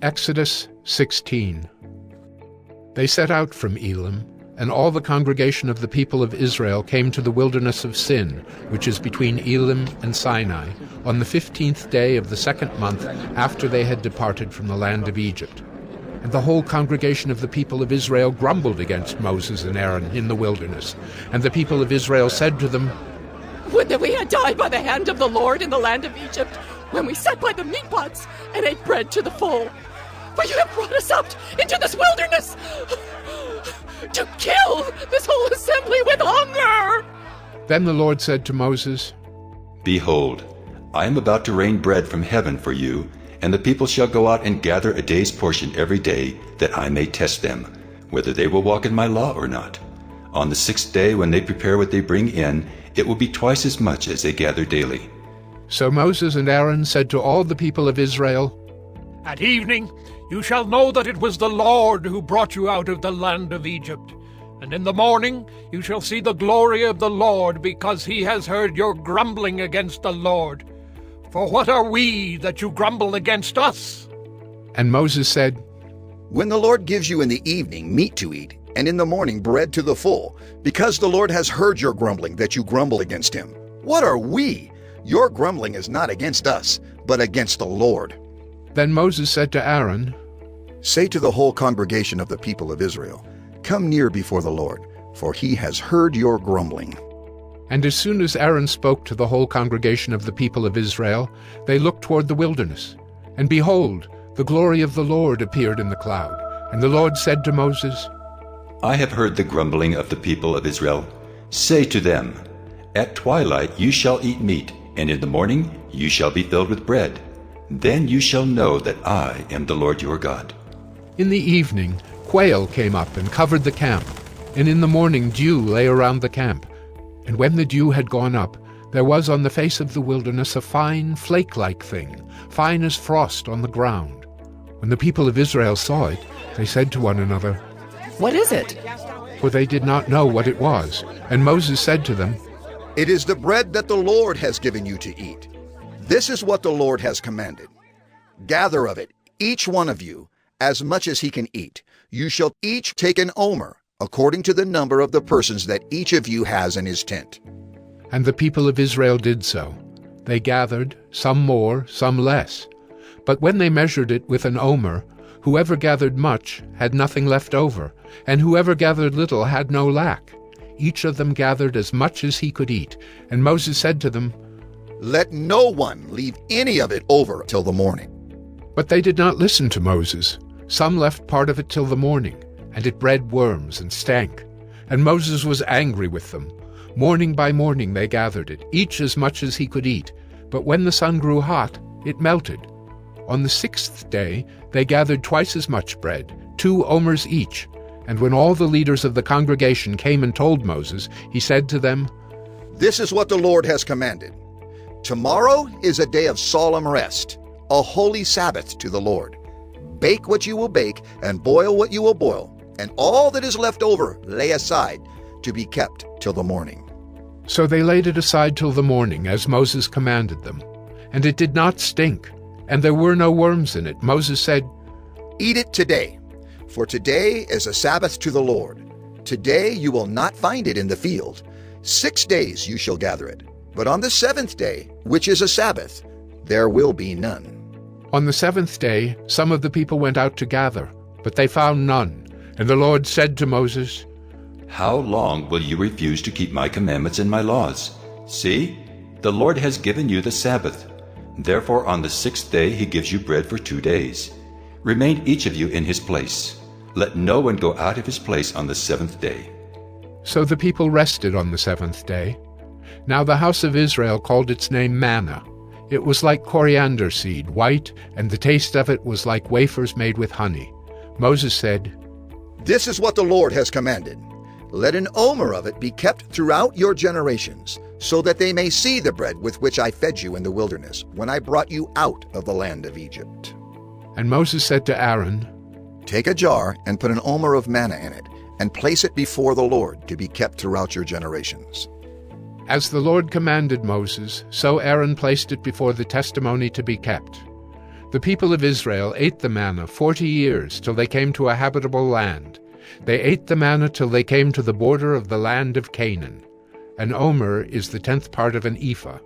Exodus 16. They set out from Elim, and all the congregation of the people of Israel came to the wilderness of Sin, which is between Elim and Sinai, on the 15th day of the second month after they had departed from the land of Egypt. And the whole congregation of the people of Israel grumbled against Moses and Aaron in the wilderness. And the people of Israel said to them, "Would that we had died by the hand of the Lord in the land of Egypt, when we sat by the meat pots and ate bread to the full. For you have brought us out into this wilderness to kill this whole assembly with hunger." Then the Lord said to Moses, "Behold, I am about to rain bread from heaven for you, and the people shall go out and gather a day's portion every day, that I may test them, whether they will walk in my law or not. On the 6th day, when they prepare what they bring in, it will be twice as much as they gather daily." So Moses and Aaron said to all the people of Israel, "At evening you shall know that it was the Lord who brought you out of the land of Egypt. And in the morning you shall see the glory of the Lord, because he has heard your grumbling against the Lord. For what are we that you grumble against us?" And Moses said, "When the Lord gives you in the evening meat to eat, and in the morning bread to the full, because the Lord has heard your grumbling that you grumble against him, what are we? Your grumbling is not against us, but against the Lord." Then Moses said to Aaron, "Say to the whole congregation of the people of Israel, come near before the Lord, for he has heard your grumbling." And as soon as Aaron spoke to the whole congregation of the people of Israel, they looked toward the wilderness. And behold, the glory of the Lord appeared in the cloud. And the Lord said to Moses, "I have heard the grumbling of the people of Israel. Say to them, At twilight you shall eat meat, and in the morning you shall be filled with bread. Then you shall know that I am the Lord your God." In the evening quail came up and covered the camp, and in the morning dew lay around the camp. And when the dew had gone up, there was on the face of the wilderness a fine flake-like thing, fine as frost on the ground. When the people of Israel saw it, they said to one another, "What is it?" For they did not know what it was. And Moses said to them, "It is the bread that the Lord has given you to eat. This is what the Lord has commanded. Gather of it, each one of you, as much as he can eat. You shall each take an omer, according to the number of the persons that each of you has in his tent." And the people of Israel did so. They gathered, some more, some less. But when they measured it with an omer, whoever gathered much had nothing left over, and whoever gathered little had no lack. Each of them gathered as much as he could eat. And Moses said to them, "Let no one leave any of it over till the morning." But they did not listen to Moses. Some left part of it till the morning, and it bred worms and stank. And Moses was angry with them. Morning by morning they gathered it, each as much as he could eat. But when the sun grew hot, it melted. On the 6th day they gathered twice as much bread, 2 omers each. And when all the leaders of the congregation came and told Moses, he said to them, "This is what the Lord has commanded. Tomorrow is a day of solemn rest, a holy Sabbath to the Lord. Bake what you will bake, and boil what you will boil, and all that is left over lay aside to be kept till the morning." So they laid it aside till the morning, as Moses commanded them. And it did not stink, and there were no worms in it. Moses said, "Eat it today, for today is a Sabbath to the Lord. Today you will not find it in the field. 6 days you shall gather it, but on the 7th day, which is a Sabbath, there will be none." On the 7th day some of the people went out to gather, but they found none. And the Lord said to Moses, "How long will you refuse to keep my commandments and my laws? See, the Lord has given you the Sabbath. Therefore on the 6th day he gives you bread for 2 days. Remain each of you in his place. Let no one go out of his place on the 7th day." So the people rested on the 7th day. Now the house of Israel called its name manna. It was like coriander seed, white, and the taste of it was like wafers made with honey. Moses said, "This is what the Lord has commanded. Let an omer of it be kept throughout your generations, so that they may see the bread with which I fed you in the wilderness, when I brought you out of the land of Egypt." And Moses said to Aaron, "Take a jar and put an omer of manna in it, and place it before the Lord to be kept throughout your generations." As the Lord commanded Moses, so Aaron placed it before the testimony to be kept. The people of Israel ate the manna 40 years till they came to a habitable land. They ate the manna till they came to the border of the land of Canaan. An omer is the 10th part of an ephah.